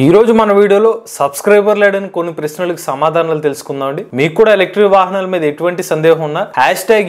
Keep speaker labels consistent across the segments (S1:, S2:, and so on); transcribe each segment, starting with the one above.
S1: ఈ రోజు మన వీడియోలో సబ్స్క్రైబర్లు అడిగిన కొన్ని ప్రశ్నలకు సమాధానాలు తెలుసుకుందామండి. మీకు కూడా ఎలక్ట్రిక్ వాహనాల మీద ఎటువంటి సందేహం ఉన్నా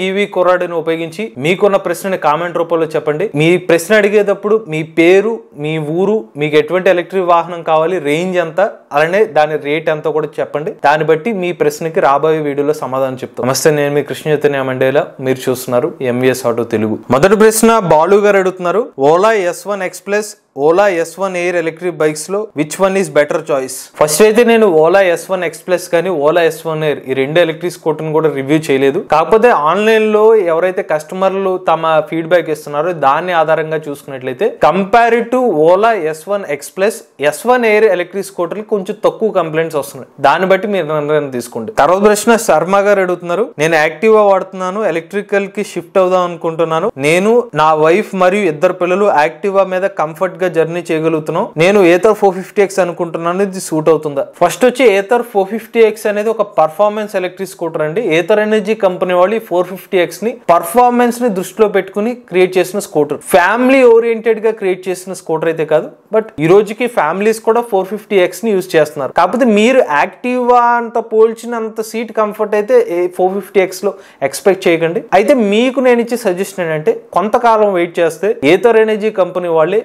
S1: #EVKorrad ఉపయోగించి మీకున్న ప్రశ్నని కామెంట్ రూపంలో చెప్పండి. మీ ప్రశ్న అడిగేటప్పుడు మీ పేరు, మీ ఊరు, మీకు ఎటువంటి ఎలక్ట్రిక్ వాహనం కావాలి, రేంజ్ ఎంత, అలానే దాని రేట్ ఎంత కూడా చెప్పండి. దాన్ని బట్టి మీ ప్రశ్నకి రాబోయే వీడియోలో సమాధానం చెప్తాను. నమస్తే, నేను మీ కృష్ణ చైతన్య మండేలా. మీరు చూస్తున్నారు MVS ఆటో తెలుగు. మొదటి ప్రశ్న బాలు గారు అడుగుతున్నారు. Ola S1 X Plus, Ola S1 Air electric bikes లో which one is better choice? First అయితే నేను ఓలా S1 X Plus కానీ ఓలా S1 Air ఈ రెండు ఎలక్ట్రిక్ స్కూటర్ కూడా రివ్యూ చేయలేదు. కాకపోతే ఆన్లైన్ లో ఎవరైతే కస్టమర్లు తమ ఫీడ్బ్యాక్ ఇస్తున్నారో దాన్ని ఆధారంగా చూసుకున్నట్లయితే compare to Ola S1 X Plus, S1 Air electric scooter కొంచెం తక్కువ కంప్లైంట్స్ వస్తున్నాయి. దాన్ని బట్టి మీరు నిర్ణయం తీసుకోండి. తర్వాత ప్రశ్న శర్మ గారు అడుగుతున్నారు. నేను యాక్టివా వాడుతున్నాను, ఎలక్ట్రికల్ కి షిఫ్ట్ అవుదాం అనుకుంటున్నాను. నేను, నా వైఫ్ మరియు ఇద్దరు పిల్లలు యాక్టివా మీద కంఫర్ట్ గా జర్నీ చేయగలుగుతున్నాం. నేను ఏథర్ 450X అనుకుంటున్నాను, ఇది సూట్ అవుతుందా? ఫస్ట్ వచ్చి ఏథర్ 450X అనేది ఒక పర్ఫార్మెన్స్ ఎలక్ట్రిక్ స్కూటర్ అండి. ఏథర్ ఎనర్జీ కంపెనీ వాళ్ళు 450X ని పర్ఫార్మెన్స్ ని దృష్టిలో పెట్టుకుని క్రియేట్ చేసిన స్కూటర్. ఫ్యామిలీ ఓరియంటెడ్ గా క్రియేట్ చేసిన స్కూటర్ అయితే కాదు, బట్ ఈ రోజుకి ఫ్యామిలీస్ కూడా 450X ని యూజ్ చేస్తున్నారు. కాకపోతే మీరు యాక్టివా అంత పోల్చినంత సీట్ కంఫర్ట్ అయితే 450X లో ఎక్స్పెక్ట్ చేయకండి. అయితే మీకు నేను ఇచ్చే సజెషన్ ఏంటంటే కొంతకాలం వెయిట్ చేస్తే ఏథర్ ఎనర్జీ కంపెనీ వాళ్ళే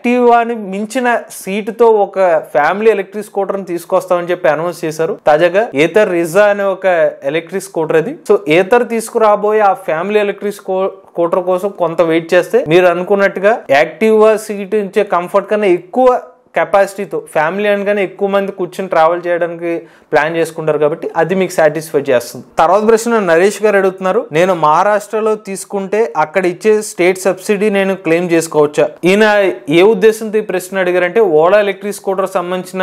S1: యాక్టివాని మించిన సీట్ తో ఒక ఫ్యామిలీ ఎలక్ట్రిక్ స్కూటర్ ని తీసుకొస్తామని చెప్పి అనౌన్స్ చేశారు. తాజాగా ఏథర్ రిజా అనే ఒక ఎలక్ట్రిక్ స్కూటర్ అది. సో ఏథర్ తీసుకురాబోయే ఆ ఫ్యామిలీ ఎలక్ట్రిక్ స్కూటర్ కోసం కొంత వెయిట్ చేస్తే మీరు అనుకున్నట్టుగా యాక్టివా సీట్ ఇచ్చే కంఫర్ట్ కన్నా ఎక్కువ కెపాసిటీతో ఫ్యామిలీ అనగానే ఎక్కువ మంది కూర్చొని ట్రావెల్ చేయడానికి ప్లాన్ చేసుకుంటారు కాబట్టి అది మీకు సాటిస్ఫై చేస్తుంది. తర్వాత ప్రశ్న నరేష్ గారు అడుగుతున్నారు. నేను మహారాష్ట్రలో తీసుకుంటే అక్కడ ఇచ్చే స్టేట్ సబ్సిడీ నేను క్లెయిమ్ చేసుకోవచ్చా? ఈయన ఏ ఉద్దేశంతో ఈ ప్రశ్న అడిగారంటే ఓలా ఎలక్ట్రిక్ స్కూటర్ సంబంధించిన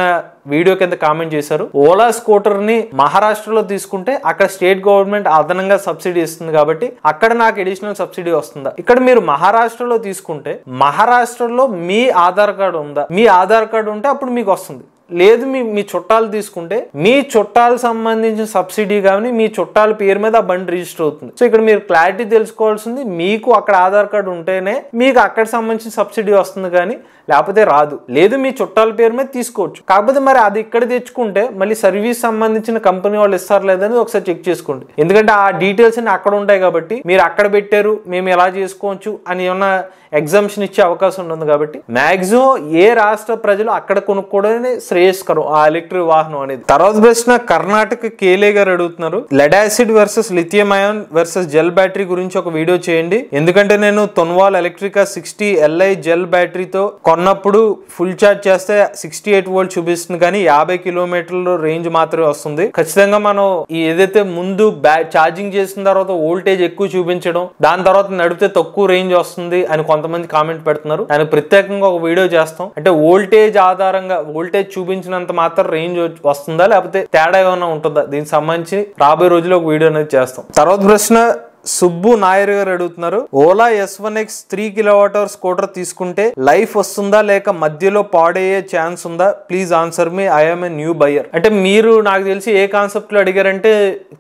S1: వీడియో కింద కామెంట్ చేశారు. ఓలా స్కూటర్ ని మహారాష్ట్రలో తీసుకుంటే అక్కడ స్టేట్ గవర్నమెంట్ అదనంగా సబ్సిడీ ఇస్తుంది కాబట్టి అక్కడ నాకు అడిషనల్ సబ్సిడీ వస్తుందా? ఇక్కడ మీరు మహారాష్ట్రలో తీసుకుంటే మహారాష్ట్రలో మీ ఆధార్ కార్డు ఉందా? మీ ఆధార్ కార్డు ఉంటే అప్పుడు మీకు వస్తుంది. లేదు మీ చుట్టాలు తీసుకుంటే మీ చుట్టాలు సంబంధించిన సబ్సిడీ కానీ మీ చుట్టాల పేరు మీద ఆ బండి రిజిస్టర్ అవుతుంది. సో ఇక్కడ మీరు క్లారిటీ తెలుసుకోవాల్సింది, మీకు అక్కడ ఆధార్ కార్డు ఉంటేనే మీకు అక్కడ సంబంధించిన సబ్సిడీ వస్తుంది కానీ లేకపోతే రాదు. లేదు మీ చుట్టాల పేరు మీద తీసుకోవచ్చు. కాకపోతే మరి అది ఇక్కడ తెచ్చుకుంటే మళ్ళీ సర్వీస్ సంబంధించిన కంపెనీ వాళ్ళు ఇస్తారు లేదని ఒకసారి చెక్ చేసుకోండి. ఎందుకంటే ఆ డీటెయిల్స్ అన్ని అక్కడ ఉంటాయి కాబట్టి మీరు అక్కడ పెట్టారు మేము ఎలా చేసుకోవచ్చు అని ఏమన్నా ఎగ్జామ్షన్ ఇచ్చే అవకాశం ఉంటుంది. కాబట్టి మాక్సిమం ఏ రాష్ట్ర ప్రజలు అక్కడ కొనుక్కోవడమే శ్రేయస్కరం ఆ ఎలక్ట్రిక్ వాహనం అనేది. తర్వాత ప్రశ్న కర్ణాటక కేలే గారు అడుగుతున్నారు. Lead acid versus lithium ion versus gel battery గురించి ఒక వీడియో చేయండి. ఎందుకంటే నేను తొన్వాల్ ఎలక్ట్రికా 60 Li జెల్ బ్యాటరీతో కొన్నప్పుడు ఫుల్ ఛార్జ్ చేస్తే 68 వోల్ట్ చూపిస్తుంది కానీ 50 కిలోమీటర్ల రేంజ్ మాత్రమే వస్తుంది. ఖచ్చితంగా మనం ఏదైతే ముందు ఛార్జింగ్ చేసిన తర్వాత వోల్టేజ్ ఎక్కువ చూపించడం, దాని తర్వాత నడిపితే తక్కువ రేంజ్ వస్తుంది అని కొంతమంది కామెంట్ పెడుతున్నారు. దానికి ప్రత్యేకంగా ఒక వీడియో చేస్తాం. అంటే వోల్టేజ్ ఆధారంగా వోల్టేజ్ చూపించినంత మాత్రం రేంజ్ వస్తుందా లేకపోతే తేడా ఏమైనా ఉంటుందా, దీనికి సంబంధించి రాబోయే రోజుల్లో ఒక వీడియో అనేది చేస్తాం. తర్వాత ప్రశ్న సుబ్బు నాయర్ గారు అడుగుతున్నారు. Ola S1 X 3 kWh scooter తీసుకుంటే లైఫ్ వస్తుందా లేక మధ్యలో పాడయ్యే ఛాన్స్ ఉందా? Please answer me, I'm a new buyer. అంటే మీరు నాకు తెలిసి ఏ కాన్సెప్ట్ లో అడిగారంటే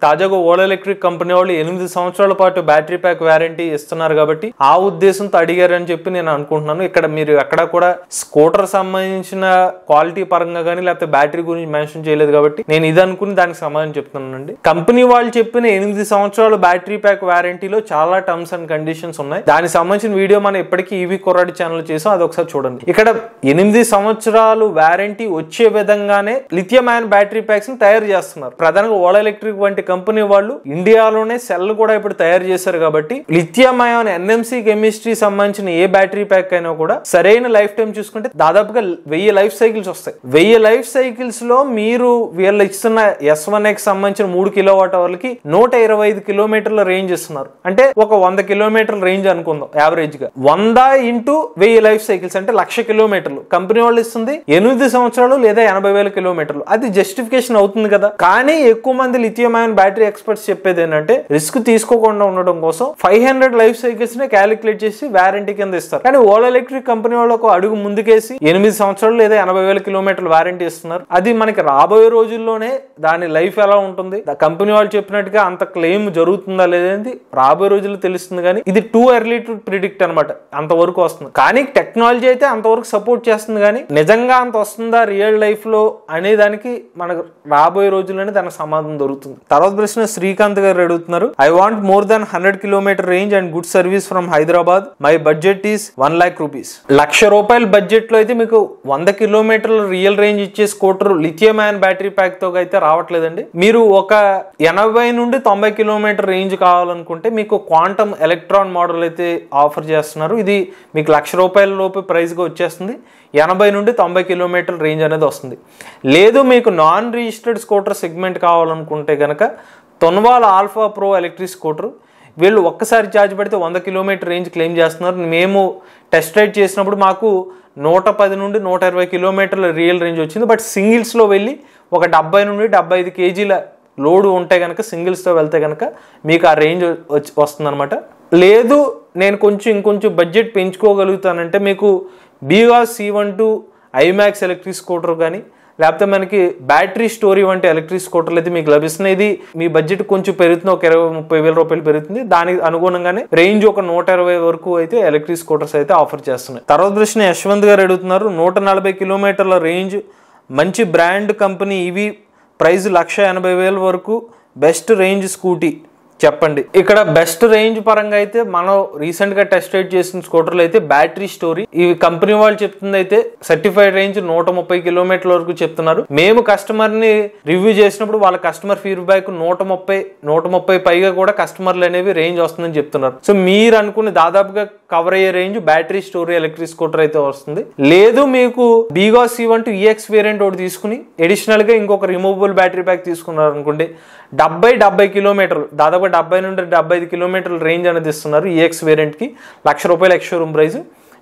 S1: తాజాగా ఓలా ఎలక్ట్రిక్ కంపెనీ వాళ్ళు 8 సంవత్సరాల పాటు బ్యాటరీ ప్యాక్ వారంటీ ఇస్తున్నారు కాబట్టి ఆ ఉద్దేశంతో అడిగారని చెప్పి నేను అనుకుంటున్నాను. ఇక్కడ మీరు ఎక్కడ కూడా స్కూటర్ సంబంధించిన క్వాలిటీ పరంగా కానీ లేకపోతే బ్యాటరీ గురించి మెన్షన్ చేయలేదు కాబట్టి నేను ఇది అనుకుని దానికి సమాధానం చెప్తున్నానండి. కంపెనీ వాళ్ళు చెప్పిన 8 సంవత్సరాలు బ్యాటరీ ప్యాక్ వారంటీలో చాలా టర్మ్స్ అండ్ కండిషన్స్ ఉన్నాయి. దానికి సంబంధించిన వీడియో మనం ఇప్పటికీ EVKorrad ఛానల్ చేసాం, అది ఒకసారి చూడండి. ఇక్కడ 8 సంవత్సరాలు వారంటీ వచ్చే విధంగానే లిథియం అయాన్ బ్యాటరీ ప్యాక్స్ ని తయారు చేస్తున్నారు. ప్రధానంగా ఓలా ఎలక్ట్రిక్ వంటి కంపెనీ వాళ్ళు ఇండియాలోనే సెల్ కూడా ఇప్పుడు తయారు చేశారు కాబట్టి లిథియం అయాన్ NMC కెమిస్ట్రీ సంబంధించిన ఏ బ్యాటరీ ప్యాక్ అయినా కూడా సరైన లైఫ్ టైం చూసుకుంటే దాదాపుగా 1000 లైఫ్ సైకిల్స్ వస్తాయి. 1000 లైఫ్ సైకిల్స్ లో మీరు వీళ్ళు ఇస్తున్న S1 X సంబంధించిన 3 kWhకి 125 కిలోమీటర్ల రేంజ్ ఇస్తున్నారు. అంటే ఒక 100 కిలోమీటర్ల రేంజ్ అనుకుందాం యావరేజ్ గా. 100 × 1000 లైఫ్ సైకిల్స్ అంటే 1,00,000 కిలోమీటర్లు కంపెనీ వాళ్ళు ఇస్తుంది. 8 సంవత్సరాలు లేదా 80,000 కిలోమీటర్లు, అది జస్టిఫికేషన్ అవుతుంది కదా. కానీ ఎక్కువ మంది లిథియం అయాన్ బ్యాటరీ ఎక్స్పర్ట్స్ చెప్పేది ఏంటంటే రిస్క్ తీసుకోకుండా ఉండడం కోసం 500 లైఫ్ సైకిల్స్ ని క్యాలిక్యులేట్ చేసి వారంటీ కింద ఇస్తారు. కానీ ఓలా ఎలక్ట్రిక్ కంపెనీ వాళ్ళు ఒక అడుగు ముందుకేసి 8 సంవత్సరాలు లేదా 80,000 కిలోమీటర్ల వారంటీ ఇస్తున్నారు. అది మనకి రాబోయే రోజుల్లోనే దాని లైఫ్ ఎలా ఉంటుంది, కంపెనీ వాళ్ళు చెప్పినట్టుగా అంత క్లెయిమ్ జరుగుతుందా లేదంటే రాబోయే రోజుల్లో తెలుస్తుంది, కానీ ఇది టూ ఎర్లీ టు ప్రిడిక్ట్ అనమాట. అంతవరకు వస్తుంది, కానీ టెక్నాలజీ అయితే అంతవరకు సపోర్ట్ చేస్తుంది, కానీ నిజంగా అంత వస్తుందా రియల్ లైఫ్ లో అనే దానికి మనకు రాబోయే రోజుల్లోనే దానికి సమాధానం దొరుకుతుంది. తర్వాత ప్రశ్న శ్రీకాంత్ గారు అడుగుతున్నారు, I want more than 100 kilometre range and good service from Hyderabad. My budget is 1 lakh rupees. ₹1,00,000 budget లో అయితే మీకు 100 కిలోమీటర్ల రియల్ రేంజ్ ఇచ్చే scooter lithium ion battery pack తో అయితే రావట్లేదండి. మీరు ఒక 80 నుండి 90 కిలోమీటర్ రేంజ్ కావాలనుకుంటే మీకు క్వాంటమ్ ఎలక్ట్రాన్ మోడల్ అయితే ఆఫర్ చేస్తున్నారు. ఇది మీకు ₹1,00,000 లోపు ప్రైస్ గా వచ్చేస్తుంది. 80 నుండి 90 కిలోమీటర్ రేంజ్ అనేది వస్తుంది. లేదు మీకు నాన్ రిజిస్టర్డ్ స్కూటర్ సెగ్మెంట్ కావాలనుకుంటే కనుక తొన్వాల్ ఆల్ఫా ప్రో ఎలక్ట్రిక్ స్కూటర్, వీళ్ళు ఒక్కసారి ఛార్జ్ పెడితే 100 కిలోమీటర్ రేంజ్ క్లెయిమ్ చేస్తున్నారు. మేము టెస్ట్ రైడ్ చేసినప్పుడు మాకు 110 నుండి 120 కిలోమీటర్ల రియల్ రేంజ్ వచ్చింది. బట్ సింగిల్స్లో వెళ్ళి ఒక 70 నుండి 75 కేజీల లోడు ఉంటే కనుక సింగిల్స్తో వెళ్తే కనుక మీకు ఆ రేంజ్ వస్తుంది అనమాట. లేదు నేను ఇంకొంచెం బడ్జెట్ పెంచుకోగలుగుతానంటే మీకు బీగాస్ C12 ఐమాక్స్ ఎలక్ట్రిక్ స్కూటర్ కానీ లేకపోతే మనకి బ్యాటరీ స్టోరీ వంటి ఎలక్ట్రిక్ స్కూటర్లు అయితే మీకు లభిస్తున్నాయి. ఇది మీ బడ్జెట్ కొంచెం పెరుగుతుంది, ఒక 20-30 వేల రూపాయలు పెరుగుతుంది. దానికి అనుగుణంగానే రేంజ్ ఒక 120 వరకు అయితే ఎలక్ట్రిక్ స్కూటర్స్ అయితే ఆఫర్ చేస్తున్నాయి. తర్వాత ప్రశ్న యశ్వంత్ గారు అడుగుతున్నారు, 140 కిలోమీటర్ల రేంజ్ మంచి బ్రాండ్ కంపెనీ ఇవి ప్రైస్ 1,80,000 వరకు బెస్ట్ రేంజ్ స్కూటీ చెప్పండి. ఇక్కడ బెస్ట్ రేంజ్ పరంగా అయితే మనం రీసెంట్ గా టెస్ట్ రైడ్ చేసిన స్కూటర్లు అయితే బ్యాటరీ స్టోరీ, ఇవి కంపెనీ వాళ్ళు చెప్తుంది అయితే సర్టిఫైడ్ రేంజ్ 130 కిలోమీటర్ల వరకు చెప్తున్నారు. మేము కస్టమర్ ని రివ్యూ చేసినప్పుడు వాళ్ళ కస్టమర్ ఫీడ్బ్యాక్ 130 పైగా కూడా కస్టమర్లు అనేవి రేంజ్ వస్తుందని చెప్తున్నారు. సో మీరు అనుకుని దాదాపుగా కవర్ అయ్యే range battery story electric scooter అయితే వస్తుంది. లేదు మీకు బీగాస్ C12 EX వేరియంట్ ఒకటి తీసుకుని అడిషనల్ గా ఇంకొక రిమూవబుల్ బ్యాటరీ ప్యాక్ తీసుకున్నారు అనుకోండి, 70 కిలోమీటర్లు దాదాపు 70 నుండి 75 కిలోమీటర్ల రేంజ్ అనేది ఇస్తున్నారు. EX వేరియంట్ కి ₹1,00,000 ఎక్స్ షోరూమ్ ప్రైస్.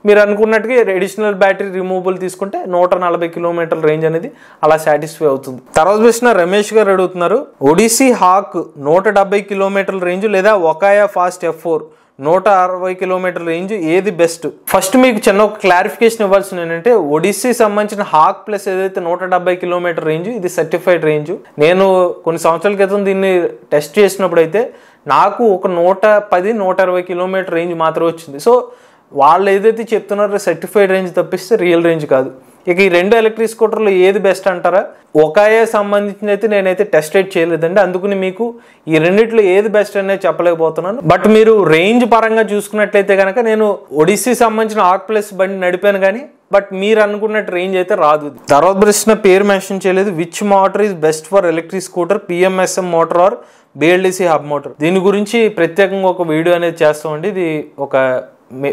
S1: మీరు అనుకున్నట్టుగా అడిషనల్ బ్యాటరీ రిమూవబుల్ తీసుకుంటే 140 కిలోమీటర్ల రేంజ్ అనేది అలా సాటిస్ఫై అవుతుంది. తర్వాత ప్రశ్న రమేష్ గారు అడుగుతున్నారు, ఒడిసీ హాక్ 170 కిలోమీటర్ల రేంజ్ లేదా ఒకాయా ఫాస్ట్ F4 160 కిలోమీటర్ల రేంజ్ ఏది బెస్ట్? ఫస్ట్ మీకు చిన్న ఒక క్లారిఫికేషన్ ఇవ్వాల్సింది ఏంటంటే ఒడిస్సీ సంబంధించిన హాక్ ప్లస్ ఏదైతే 170 కిలోమీటర్ రేంజ్, ఇది సర్టిఫైడ్ రేంజ్. నేను కొన్ని సంవత్సరాల క్రితం దీన్ని టెస్ట్ చేసినప్పుడు అయితే నాకు ఒక 110-120 కిలోమీటర్ రేంజ్ మాత్రమే వచ్చింది. సో వాళ్ళు ఏదైతే చెప్తున్నారో సర్టిఫైడ్ రేంజ్ తప్పిస్తే రియల్ రేంజ్ కాదు. ఇక ఈ రెండు ఎలక్ట్రిక్ స్కూటర్లు ఏది బెస్ట్ అంటారా? ఒకాయే సంబంధించిన అయితే నేనైతే టెస్ట్ రైడ్ చేయలేదండి, అందుకని మీకు ఈ రెండిట్లో ఏది బెస్ట్ అనేది చెప్పలేకపోతున్నాను. బట్ మీరు రేంజ్ పరంగా చూసుకున్నట్లయితే కనుక నేను ఒడిస్సీ సంబంధించిన ఆక్ ప్లస్ బండి నడిపాను కానీ బట్ మీరు అనుకున్నట్టు రేంజ్ అయితే రాదు. తర్వాత ప్రశ్న పేరు మెన్షన్ చేయలేదు, which motor is best for electric scooter, PMSM motor or BLDC hub motor? దీని గురించి ప్రత్యేకంగా ఒక వీడియో అనేది చేస్తామండి, ఇది ఒక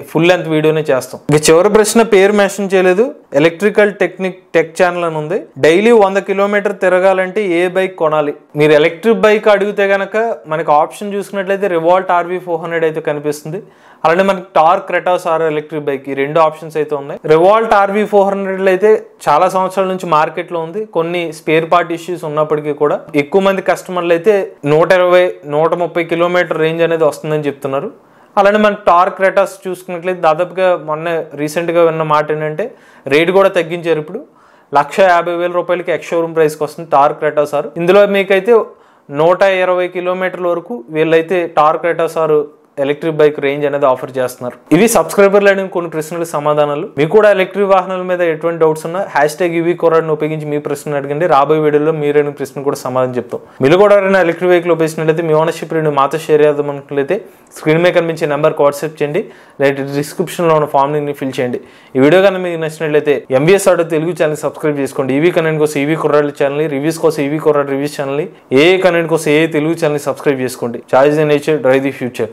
S1: ఫుల్ లెంత్ వీడియోనే చేస్తాం. ఇక చివరి ప్రశ్న పేరు మెన్షన్ చేయలేదు, ఎలక్ట్రికల్ టెక్ ఛానల్ అని ఉంది. డైలీ 100 కిలోమీటర్ తిరగాలంటే ఏ బైక్ కొనాలి? మీరు ఎలక్ట్రిక్ బైక్ అడిగితే కనుక మనకి ఆప్షన్ చూసుకున్నట్లయితే రివాల్ట్ RV400 అయితే కనిపిస్తుంది. అలానే మనకి టార్క్ రెటాస్ ఆర్ ఎలక్ట్రిక్ బైక్, ఈ రెండు ఆప్షన్స్ అయితే ఉన్నాయి. రివాల్ట్ RV400 అయితే చాలా సంవత్సరాల నుంచి మార్కెట్ లో ఉంది. కొన్ని స్పేర్ పార్ట్ ఇష్యూస్ ఉన్నప్పటికీ కూడా ఎక్కువ మంది కస్టమర్లు అయితే 120-130 కిలోమీటర్ రేంజ్ అనేది వస్తుందని చెప్తున్నారు. అలానే మన టార్క్ రెటాస్ చూసుకున్నట్లయితే దాదాపుగా మొన్న రీసెంట్గా విన్న మాట ఏంటంటే రేట్ కూడా తగ్గించారు. ఇప్పుడు 150,000 రూపాయలకి ఎక్స్ షోరూమ్ ప్రైస్కి వస్తుంది టార్క్ రెటాస్ ఆర్. ఇందులో మీకైతే 120 కిలోమీటర్ల వరకు వీళ్ళైతే టార్క్ రెటాస్ ఆర్ ఎలక్ట్రిక్ బైక్ రేంజ్ అనేది ఆఫర్ చేస్తున్నారు. ఇవి సబ్స్క్రైబర్లు అడిగిన కొన్ని ప్రశ్నలకు సమాధానాలు. మీకు కూడా ఎలక్ట్రిక్ వాహనాల మీద ఎటువంటి డౌట్స్ ఉన్నా #EVCorrad ఉపయోగించి మీ ప్రశ్నలు అడగండి. రాబోయే వీడియోలో మీరు అడిగిన ప్రశ్న కూడా సమాధానం చెప్తాం. మీరు కూడా ఎవరైనా ఎలక్ట్రిక్ వెహికల్ ఉపయోగించినట్లయితే మీ ఓనర్షిప్ రేటు మాతో షేర్ చేద్దాం అనుకున్నట్లయితే స్క్రీన్ మీద కనిపించే నెంబర్కి వాట్సాప్ చేయండి, లేదా డిస్క్రిప్షన్లో ఉన్న ఫామ్ని ఫిల్ చేయండి. ఈ వీడియో కన్నా మీకు నచ్చినట్లయితే MBS auto Telugu channel subscribe చేసుకోండి. ఈవీ కంటెంట్ కోసం EVCorrad ఛానల్, రివ్యూస్ కోసం EVCorrad రివ్యూస్ ఛానల్, ఏ కంటెంట్ కోసం ఏ తెలుగు ఛానల్ సబ్స్క్రైబ్ చేసుకోండి. Charge the nature, drive the future.